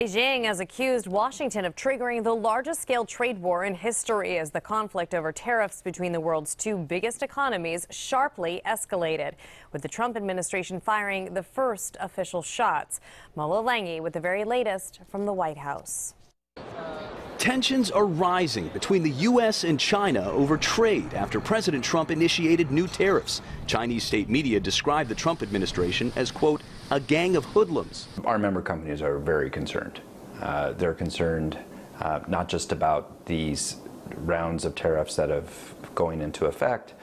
Beijing has accused Washington of triggering the largest scale trade war in history as the conflict over tariffs between the world's two biggest economies sharply escalated, with the Trump administration firing the first official shots. Mola Langi with the very latest from the White House. Tensions are rising between the U.S. and China over trade after President Trump initiated new tariffs. Chinese state media described the Trump administration as, quote, a gang of hoodlums. Our member companies are very concerned. They're concerned not just about these rounds of tariffs that have going into effect,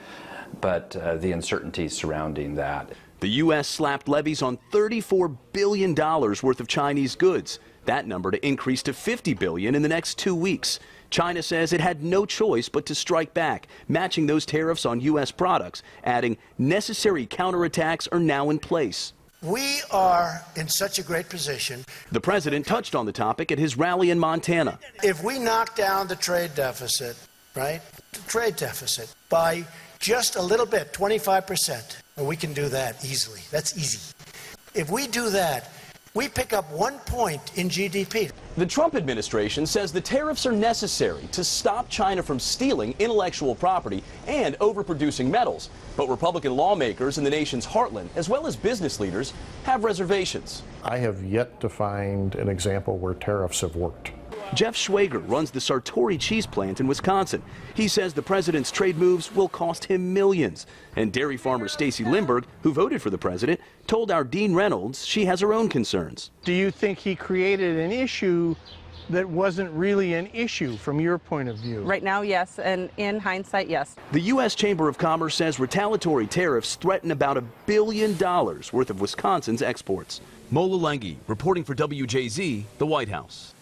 but the uncertainties surrounding that. The U.S. slapped levies on $34 billion worth of Chinese goods. That number to increase to $50 billion in the next 2 weeks. China says it had no choice but to strike back, matching those tariffs on U.S. products, adding necessary counterattacks are now in place. We are in such a great position. The president touched on the topic at his rally in Montana. If we knock down the trade deficit, right, the trade deficit, by just a little bit, 25%, well, we can do that easily. That's easy. If we do that, we pick up 1 point in GDP. The Trump administration says the tariffs are necessary to stop China from stealing intellectual property and overproducing metals. But Republican lawmakers in the nation's heartland, as well as business leaders, have reservations. I have yet to find an example where tariffs have worked. Jeff Schwager runs the Sartori cheese plant in Wisconsin. He says the president's trade moves will cost him millions. And dairy farmer Stacy Lindbergh, who voted for the president, told our Dean Reynolds she has her own concerns. Do you think he created an issue that wasn't really an issue from your point of view? Right now, yes, and in hindsight, yes. The U.S. Chamber of Commerce says retaliatory tariffs threaten about $1 billion worth of Wisconsin's exports. Mola Langi reporting for WJZ, the White House.